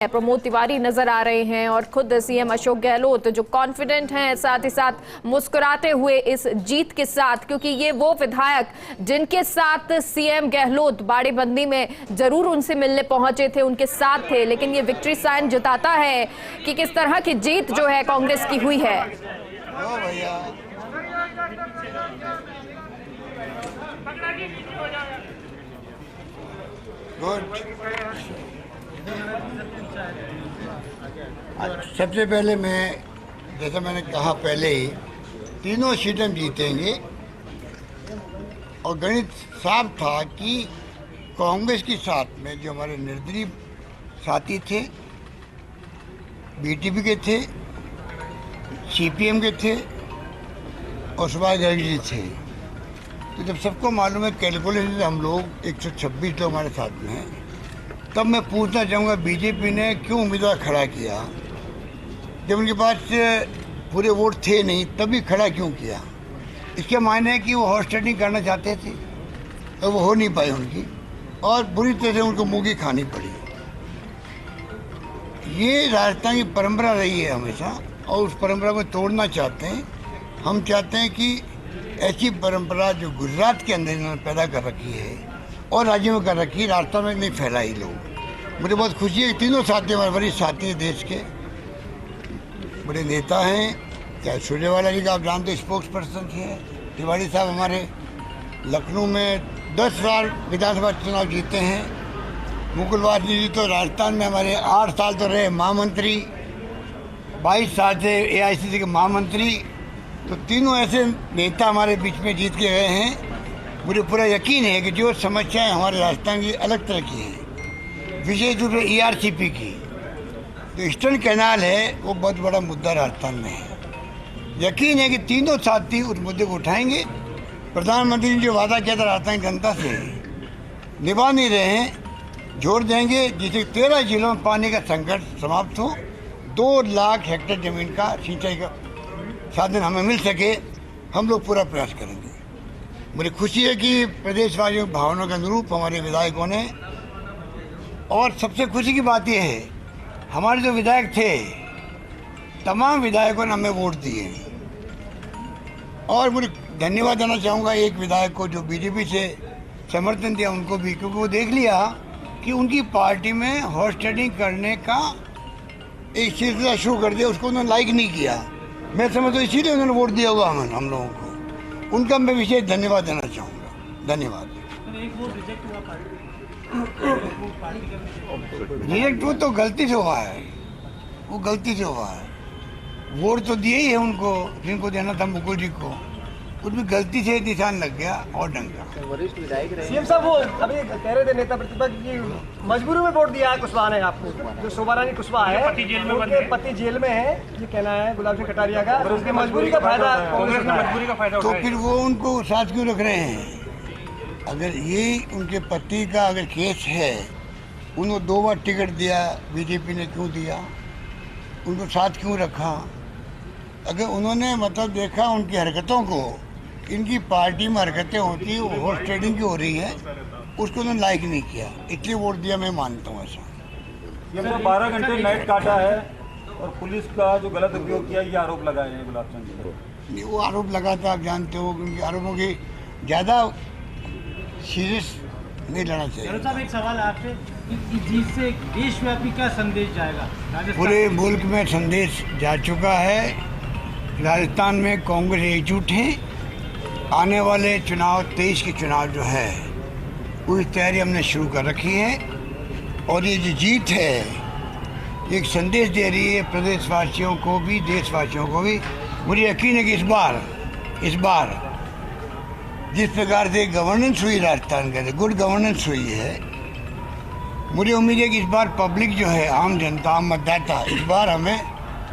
प्रमोद तिवारी नजर आ रहे हैं और खुद सीएम अशोक गहलोत जो कॉन्फिडेंट हैं, साथ ही साथ मुस्कुराते हुए इस जीत के साथ, क्योंकि ये वो विधायक जिनके साथ सीएम गहलोत बाड़ेबंदी में जरूर उनसे मिलने पहुंचे थे, उनके साथ थे, लेकिन ये विक्ट्री साइन जताता है कि किस तरह की जीत जो है कांग्रेस की हुई है। सबसे पहले मैं, जैसा मैंने कहा पहले ही, तीनों सीटें हम जीतेंगे और गणित साफ था कि कांग्रेस के साथ में जो हमारे निर्दलीय साथी थे, बीटीपी के थे, सीपीएम के थे और सुभाष गर्ग थे, तो जब सबको मालूम है कैलकुलेशन हम लोग 126 लोग हमारे साथ में हैं, तब मैं पूछना चाहूँगा बीजेपी ने क्यों उम्मीदवार खड़ा किया जब उनके पास पूरे वोट थे नहीं, तभी खड़ा क्यों किया? इसके मायने है कि वो हॉर्स ट्रेडिंग करना चाहते थे और वो हो नहीं पाई उनकी, और बुरी तरह से उनको मुँह की खानी पड़ी। ये राजस्थान की परंपरा रही है हमेशा और उस परंपरा को तोड़ना चाहते हैं। हम चाहते हैं कि ऐसी परंपरा जो गुजरात के अंदर इन्होंने पैदा कर रखी है और राज्यों में कर रखी है, राजस्थान में नहीं फैलाई लोग। मुझे बहुत खुशी है कि तीनों साथी हमारे वरिष्ठ साथी हैं, देश के बड़े नेता हैं। चाहे सुरजेवाला जी का आप जानते स्पोक्स पर्सन थे, तिवारी साहब हमारे लखनऊ में 10 बार विधानसभा चुनाव जीते हैं, मुकुल वासनी जी तो राजस्थान में हमारे 8 साल तो रहे महामंत्री, 22 साल से एआईसीसी के महामंत्री। तो तीनों ऐसे नेता हमारे बीच में जीत के गए हैं। मुझे पूरा यकीन है कि जो समस्याएं हमारे राजस्थान की अलग तरह की हैं, विशेष रूप से ईआरसीपी की, तो ईस्टर्न कैनाल है, वो बहुत बड़ा मुद्दा राजस्थान में है। यकीन है कि तीनों साथी उस मुद्दे को उठाएंगे। प्रधानमंत्री ने जो वादा किया था राजस्थान की जनता से, निभा नहीं रहे हैं, जोड़ देंगे जिससे 13 जिलों में पानी का संकट समाप्त हो, 2 लाख हेक्टेयर जमीन का सिंचाई का साधन हमें मिल सके। हम लोग पूरा प्रयास करेंगे। मुझे खुशी है कि प्रदेशवासियों की भावनाओं के अनुरूप हमारे विधायकों ने, और सबसे खुशी की बात यह है हमारे जो विधायक थे, तमाम विधायकों ने हमें वोट दिए। और मुझे धन्यवाद देना चाहूँगा एक विधायक को जो बीजेपी से समर्थन दिया, उनको भी, क्योंकि वो देख लिया कि उनकी पार्टी में हॉर्स ट्रेडिंग करने का एक सिलसिला शुरू कर दिया, उसको उन्होंने लाइक नहीं किया। मैं समझता हूँ इसीलिए उन्होंने वोट दिया हुआ हम लोगों को। उनका मैं विशेष धन्यवाद देना चाहूँगा। धन्यवाद। रिजेक्ट वो तो गलती से हुआ है, वो गलती से हुआ है। वोट तो दिए ही है उनको जिनको देना था, मुकुल जी को, उसमें गलती से निशान लग गया और ढंग का। वरिष्ठ विधायक रहे सीएम साहब, वो अभी कह रहे थे नेता प्रतिपक्ष की मजबूरी में वोट दिया है कुशवाहा ने आपको, जो शोभा रानी कुशवाहा है, उनके पति जेल में है, ये कहना है गुलाब सिंह कटारिया का, और उसकी मजबूरी का फायदा कांग्रेस ने मजबूरी का फायदा तो फिर वो उनको साथ क्यों रख रहे हैं? अगर ये उनके पति का अगर केस है, उनको 2 बार टिकट दिया, बीजेपी ने क्यों दिया? उनको साथ क्यों रखा? अगर उन्होंने मतलब देखा उनकी हरकतों को, इनकी पार्टी में हरकतें होती है, वो हॉर्स ट्रेडिंग की हो रही है, उसको उन्होंने लाइक नहीं किया, इसलिए वोट दिया। मैं मानता हूँ ऐसा। ये 12 घंटे नाइट काटा है और पुलिस का जो गलत उपयोग किया, ये आरोप लगाए हैं गुलाब चंद जी। नहीं, वो आरोप लगाता आप जानते हो, उनके आरोपों की ज़्यादा सीरियस नहीं लेना चाहिए। साहब, एक सवाल आपसे, कि जीत से देशव्यापी का संदेश जाएगा? पूरे मुल्क में संदेश जा चुका है। राजस्थान में कांग्रेस एकजुट है। आने वाले चुनाव 23 के चुनाव जो है, उसकी तैयारी हमने शुरू कर रखी है, और ये जो जीत है एक संदेश दे रही है प्रदेशवासियों को भी, देशवासियों को भी। मुझे यकीन है कि इस बार जिस प्रकार से गवर्नेंस हुई राजस्थान के अंदर, गुड गवर्नेंस हुई है, मुझे उम्मीद है कि इस बार पब्लिक जो है, आम जनता, आम मतदाता, इस बार हमें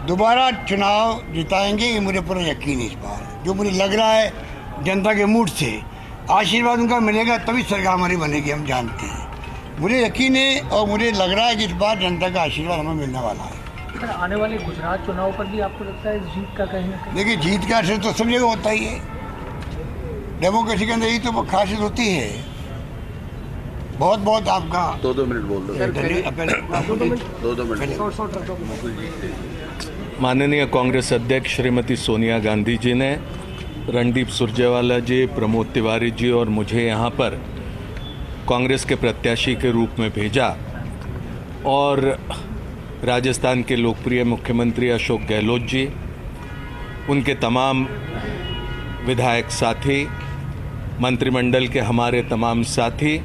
दोबारा चुनाव जिताएंगे। ये मुझे पूरा यकीन है। इस बार जो मुझे लग रहा है जनता के मूड से आशीर्वाद उनका मिलेगा, तभी सरकार हमारी बनेगी, हम जानते हैं। मुझे यकीन है और मुझे लग रहा है कि इस बार जनता का आशीर्वाद हमें मिलने वाला है। सर, आने वाले गुजरात चुनाव पर भी आपको लगता है जीत का कहीं ना कहीं? देखिए, जीत का असर तो सब जगह होता ही है। डेमोक्रेसी के अंदर यही तो खासियत होती है। बहुत बहुत आपका 2 मिनट बोल दो। धन्यवाद। 2 मिनट। माननीय कांग्रेस अध्यक्ष श्रीमती सोनिया गांधी जी ने रणदीप सुरजेवाला जी, प्रमोद तिवारी जी और मुझे यहाँ पर कांग्रेस के प्रत्याशी के रूप में भेजा और राजस्थान के लोकप्रिय मुख्यमंत्री अशोक गहलोत जी, उनके तमाम विधायक साथी, मंत्रिमंडल के हमारे तमाम साथी,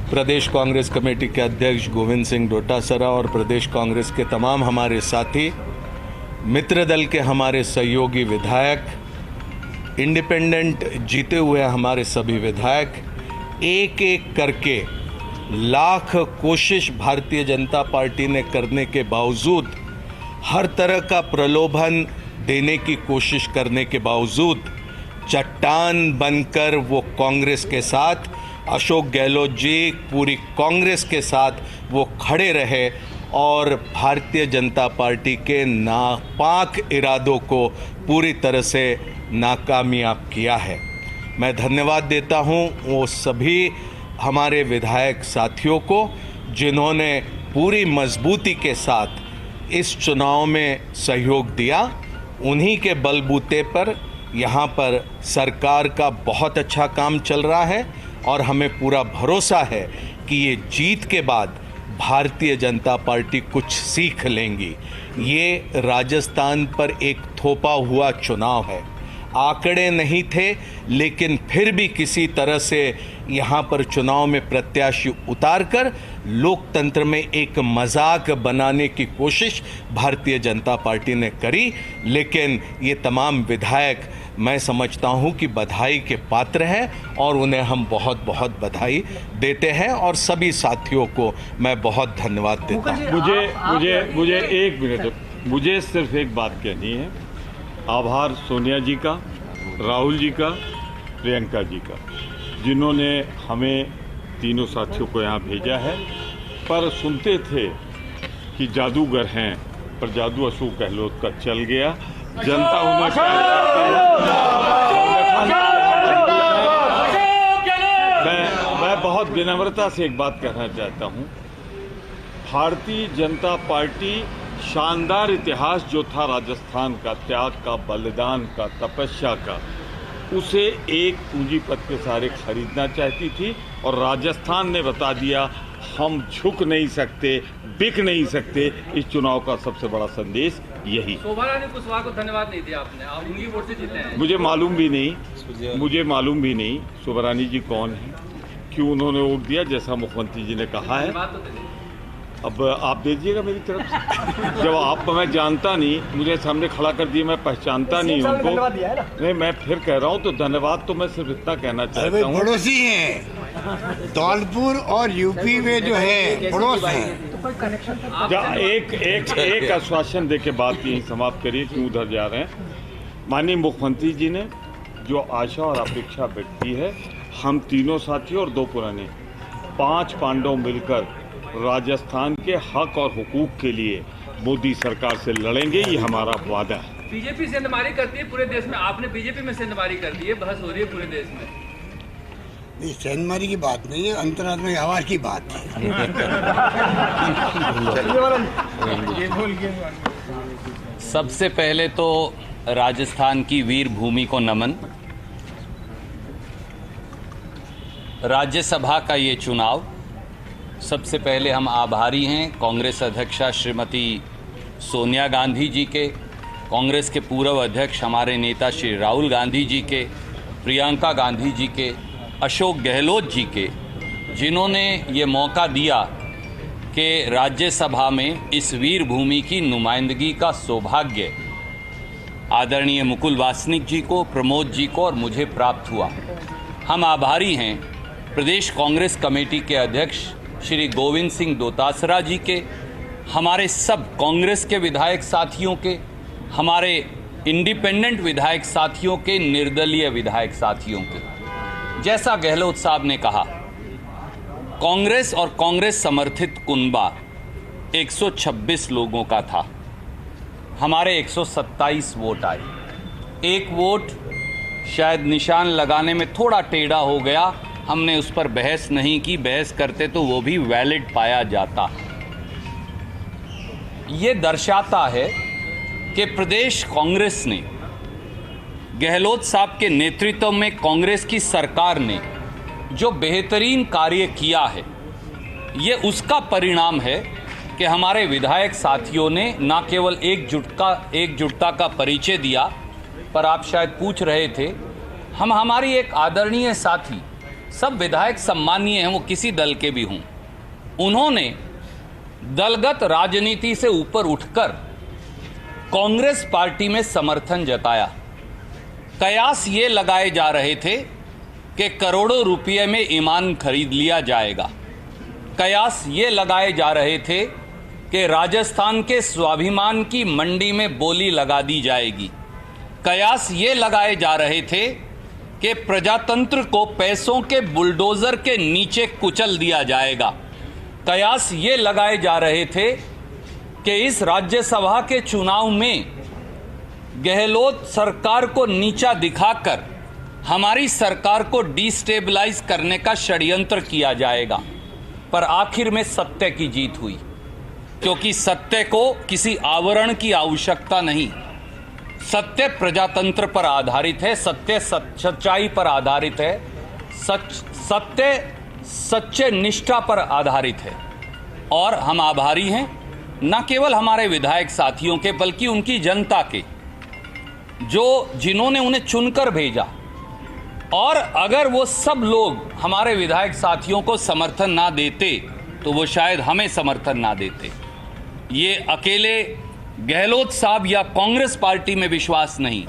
प्रदेश कांग्रेस कमेटी के अध्यक्ष गोविंद सिंह डोटासरा और प्रदेश कांग्रेस के तमाम हमारे साथी, मित्र दल के हमारे सहयोगी विधायक, इंडिपेंडेंट जीते हुए हमारे सभी विधायक, एक एक करके लाख कोशिश भारतीय जनता पार्टी ने करने के बावजूद, हर तरह का प्रलोभन देने की कोशिश करने के बावजूद चट्टान बनकर वो कांग्रेस के साथ, अशोक गहलोत जी पूरी कांग्रेस के साथ वो खड़े रहे और भारतीय जनता पार्टी के नापाक इरादों को पूरी तरह से नाकामयाब किया है। मैं धन्यवाद देता हूं वो सभी हमारे विधायक साथियों को जिन्होंने पूरी मजबूती के साथ इस चुनाव में सहयोग दिया। उन्हीं के बलबूते पर यहाँ पर सरकार का बहुत अच्छा काम चल रहा है और हमें पूरा भरोसा है कि ये जीत के बाद भारतीय जनता पार्टी कुछ सीख लेंगी। ये राजस्थान पर एक थोपा हुआ चुनाव है, आंकड़े नहीं थे, लेकिन फिर भी किसी तरह से यहाँ पर चुनाव में प्रत्याशी उतारकर लोकतंत्र में एक मजाक बनाने की कोशिश भारतीय जनता पार्टी ने करी। लेकिन ये तमाम विधायक मैं समझता हूँ कि बधाई के पात्र हैं और उन्हें हम बहुत बहुत बधाई देते हैं और सभी साथियों को मैं बहुत धन्यवाद देता हूँ। मुझे 1 मिनट, मुझे सिर्फ एक बात कहनी है। आभार सोनिया जी का, राहुल जी का, प्रियंका जी का, जिन्होंने हमें तीनों साथियों को यहाँ भेजा है। पर सुनते थे कि जादूगर हैं, पर जादू अशोक गहलोत का चल गया। जनता उन्हें मैं बहुत विनम्रता से एक बात कहना चाहता हूँ। भारतीय जनता पार्टी शानदार इतिहास जो था राजस्थान का, त्याग का, बलिदान का, तपस्या का, उसे एक पूंजीपति के सहारे खरीदना चाहती थी और राजस्थान ने बता दिया हम झुक नहीं सकते, बिक नहीं सकते। इस चुनाव का सबसे बड़ा संदेश यही। शोभा रानी कुशवाहा को धन्यवाद नहीं दिया आपने, आप उंगली वोट से जीते हैं। मुझे मालूम भी नहीं शोभा रानी जी कौन है, क्यों उन्होंने वोट दिया, जैसा मुख्यमंत्री जी ने कहा है। अब आप दे दीजिएगा मेरी तरफ से। जब आप मैं जानता नहीं, मुझे सामने खड़ा कर दिए, मैं पहचानता नहीं उनको। नहीं, मैं फिर कह रहा हूँ तो धन्यवाद तो मैं सिर्फ इतना कहना चाहता हूँ। पड़ोसी हैं धौलपुर और यूपी में जो है पड़ोस हैं। एक आश्वासन दे के बात यही समाप्त करिए, क्यों उधर जा रहे हैं। माननीय मुख्यमंत्री जी ने जो आशा और अपेक्षा व्यक्त की है, हम तीनों साथी और 2 पुराने 5 पांडव मिलकर राजस्थान के हक और हुकूक के लिए मोदी सरकार से लड़ेंगे, ये हमारा वादा है। बीजेपी सेंधमारी करती है पूरे देश में, आपने बीजेपी में सेंधमारी कर दी है, बहस हो रही है पूरे देश में। नहीं, सेंधमारी की बात नहीं है, अंतर्राष्ट्रीय आवाज की बात है। सबसे पहले तो राजस्थान की वीर भूमि को नमन। राज्यसभा का ये चुनाव, सबसे पहले हम आभारी हैं कांग्रेस अध्यक्षा श्रीमती सोनिया गांधी जी के, कांग्रेस के पूर्व अध्यक्ष हमारे नेता श्री राहुल गांधी जी के, प्रियंका गांधी जी के, अशोक गहलोत जी के, जिन्होंने ये मौका दिया कि राज्यसभा में इस वीर भूमि की नुमाइंदगी का सौभाग्य आदरणीय मुकुल वासनिक जी को, प्रमोद जी को और मुझे प्राप्त हुआ। हम आभारी हैं प्रदेश कांग्रेस कमेटी के अध्यक्ष श्री गोविंद सिंह डोटासरा जी के, हमारे सब कांग्रेस के विधायक साथियों के, हमारे इंडिपेंडेंट विधायक साथियों के, निर्दलीय विधायक साथियों के। जैसा गहलोत साहब ने कहा, कांग्रेस और कांग्रेस समर्थित कुनबा 126 लोगों का था, हमारे 127 वोट आए। एक वोट शायद निशान लगाने में थोड़ा टेढ़ा हो गया, हमने उस पर बहस नहीं की, बहस करते तो वो भी वैलिड पाया जाता। ये दर्शाता है कि प्रदेश कांग्रेस ने, गहलोत साहब के नेतृत्व में कांग्रेस की सरकार ने जो बेहतरीन कार्य किया है, ये उसका परिणाम है कि हमारे विधायक साथियों ने न केवल एकजुटता का परिचय दिया, पर आप शायद पूछ रहे थे, हमारी एक आदरणीय साथी, सब विधायक सम्मानीय हैं, वो किसी दल के भी हों, उन्होंने दलगत राजनीति से ऊपर उठकर कांग्रेस पार्टी में समर्थन जताया। कयास ये लगाए जा रहे थे कि करोड़ों रुपये में ईमान खरीद लिया जाएगा। कयास ये लगाए जा रहे थे कि राजस्थान के स्वाभिमान की मंडी में बोली लगा दी जाएगी। कयास ये लगाए जा रहे थे कि प्रजातंत्र को पैसों के बुलडोजर के नीचे कुचल दिया जाएगा। कयास ये लगाए जा रहे थे कि इस राज्यसभा के चुनाव में गहलोत सरकार को नीचा दिखाकर हमारी सरकार को डिस्टेबलाइज करने का षड्यंत्र किया जाएगा। पर आखिर में सत्य की जीत हुई, क्योंकि सत्य को किसी आवरण की आवश्यकता नहीं। सत्य प्रजातंत्र पर आधारित है, सत्य सच्चाई पर आधारित है, सत्य सच्चे निष्ठा पर आधारित है। और हम आभारी हैं न केवल हमारे विधायक साथियों के, बल्कि उनकी जनता के, जिन्होंने उन्हें चुनकर भेजा। और अगर वो सब लोग हमारे विधायक साथियों को समर्थन ना देते तो वो शायद हमें समर्थन ना देते। ये अकेले गहलोत साहब या कांग्रेस पार्टी में विश्वास नहीं,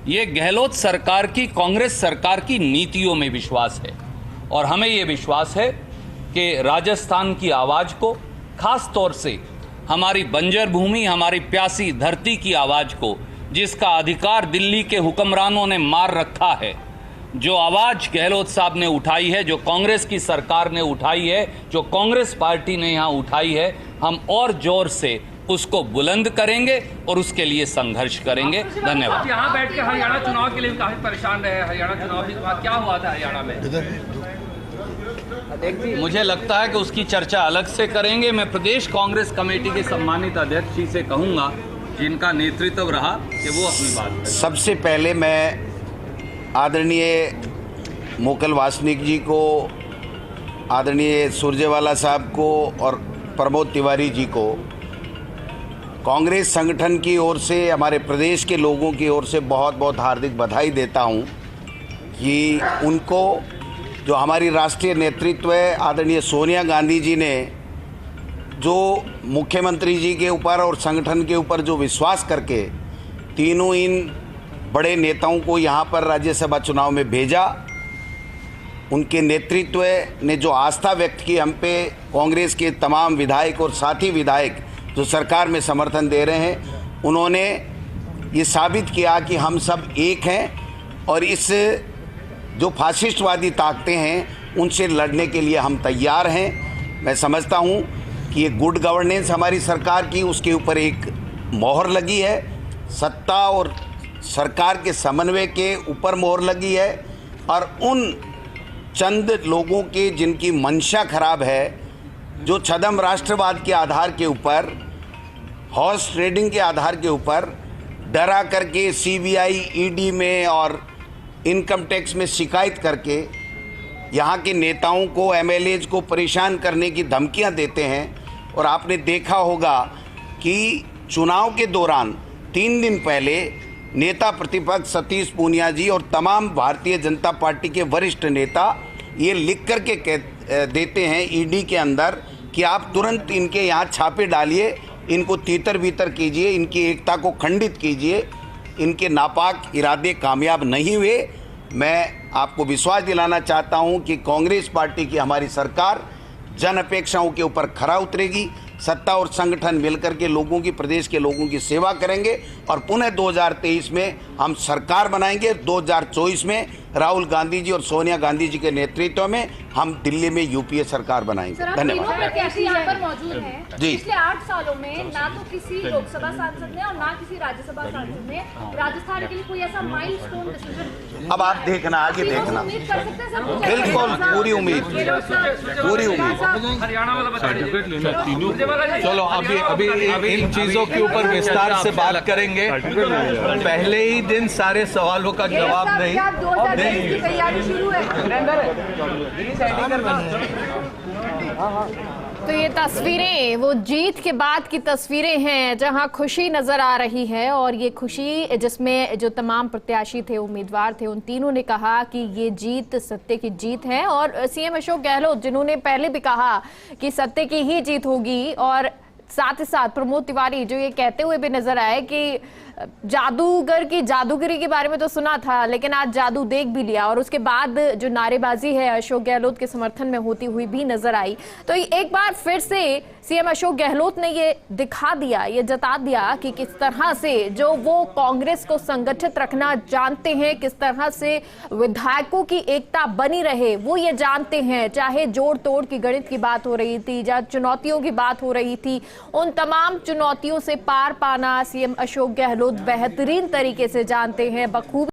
ये गहलोत सरकार की, कांग्रेस सरकार की नीतियों में विश्वास है। और हमें ये विश्वास है कि राजस्थान की आवाज़ को, खास तौर से हमारी बंजर भूमि, हमारी प्यासी धरती की आवाज़ को, जिसका अधिकार दिल्ली के हुक्मरानों ने मार रखा है, जो आवाज़ गहलोत साहब ने उठाई है, जो कांग्रेस की सरकार ने उठाई है, जो कांग्रेस पार्टी ने यहाँ उठाई है, हम और जोर से उसको बुलंद करेंगे और उसके लिए संघर्ष करेंगे। धन्यवाद। यहाँ बैठ के हरियाणा चुनाव के लिए भी काफी परेशान रहे। हरियाणा चुनाव के बाद क्या हुआ था हरियाणा में? मुझे लगता है कि उसकी चर्चा अलग से करेंगे। मैं प्रदेश कांग्रेस कमेटी के सम्मानित अध्यक्ष जी से कहूँगा, जिनका नेतृत्व रहा, कि वो अपनी बात करें। सबसे पहले मैं आदरणीय मोकल वासनिक जी को, आदरणीय सुरजेवाला साहब को और प्रमोद तिवारी जी को कांग्रेस संगठन की ओर से, हमारे प्रदेश के लोगों की ओर से बहुत बहुत हार्दिक बधाई देता हूं कि उनको, जो हमारी राष्ट्रीय नेतृत्व है, आदरणीय सोनिया गांधी जी ने जो मुख्यमंत्री जी के ऊपर और संगठन के ऊपर जो विश्वास करके तीनों इन बड़े नेताओं को यहाँ पर राज्यसभा चुनाव में भेजा, उनके नेतृत्व ने जो आस्था व्यक्त की हम पे, कांग्रेस के तमाम विधायक और साथी विधायक जो सरकार में समर्थन दे रहे हैं, उन्होंने ये साबित किया कि हम सब एक हैं और इस जो फासिस्टवादी ताकतें हैं उनसे लड़ने के लिए हम तैयार हैं। मैं समझता हूँ कि ये गुड गवर्नेंस हमारी सरकार की, उसके ऊपर एक मोहर लगी है, सत्ता और सरकार के समन्वय के ऊपर मोहर लगी है। और उन चंद लोगों के जिनकी मंशा खराब है, जो छद्म राष्ट्रवाद के आधार के ऊपर, हॉर्स ट्रेडिंग के आधार के ऊपर डरा करके सीबीआई, ईडी में और इनकम टैक्स में शिकायत करके यहाँ के नेताओं को, एमएलएज को परेशान करने की धमकियाँ देते हैं। और आपने देखा होगा कि चुनाव के दौरान 3 दिन पहले नेता प्रतिपक्ष सतीश पूनिया जी और तमाम भारतीय जनता पार्टी के वरिष्ठ नेता ये लिख कर के देते हैं ईडी के अंदर कि आप तुरंत इनके यहाँ छापे डालिए, इनको तीतर बीतर कीजिए, इनकी एकता को खंडित कीजिए। इनके नापाक इरादे कामयाब नहीं हुए। मैं आपको विश्वास दिलाना चाहता हूं कि कांग्रेस पार्टी की हमारी सरकार जन अपेक्षाओं के ऊपर खरा उतरेगी। सत्ता और संगठन मिलकर के लोगों की, प्रदेश के लोगों की सेवा करेंगे और पुनः 2023 में हम सरकार बनाएंगे। 2024 में राहुल गांधी जी और सोनिया गांधी जी के नेतृत्व में हम दिल्ली में यूपीए सरकार बनाएंगे। धन्यवाद। प्रत्याशी यहाँ पर मौजूद हैं। जी। पिछले 8 सालों में ना तो किसी लोकसभा सांसद ने और ना किसी राज्यसभा सांसद ने राजस्थान के लिए कोई ऐसा माइलस्टोन डिसीजन। अब आप देखना, आगे देखना। उम्मीद कर सकते हैं सर? बिल्कुल, पूरी उम्मीद, पूरी उम्मीद। हरियाणा वाला सर्टिफिकेट लेना तीनों। चलो अभी इन चीजों के ऊपर विस्तार से बात करेंगे। पहले ही दिन सारे सवालों का जवाब नहीं। 2023 की तैयारी शुरू है। तो ये तस्वीरें वो जीत के बाद की तस्वीरें हैं जहां खुशी नजर आ रही है, और ये खुशी जिसमें जो तमाम प्रत्याशी थे, उम्मीदवार थे, उन तीनों ने कहा कि ये जीत सत्य की जीत है। और सीएम अशोक गहलोत जिन्होंने पहले भी कहा कि सत्य की ही जीत होगी, और साथ ही साथ प्रमोद तिवारी जो ये कहते हुए भी नजर आए कि जादूगर की जादूगरी के बारे में तो सुना था लेकिन आज जादू देख भी लिया, और उसके बाद जो नारेबाजी है अशोक गहलोत के समर्थन में होती हुई भी नजर आई। तो एक बार फिर से सीएम अशोक गहलोत ने ये दिखा दिया, ये जता दिया कि किस तरह से जो वो कांग्रेस को संगठित रखना जानते हैं, किस तरह से विधायकों की एकता बनी रहे वो ये जानते हैं। चाहे जोड़ तोड़ की गणित की बात हो रही थी या चुनौतियों की बात हो रही थी, उन तमाम चुनौतियों से पार पाना सीएम अशोक गहलोत बेहतरीन तरीके से जानते हैं, बखूबी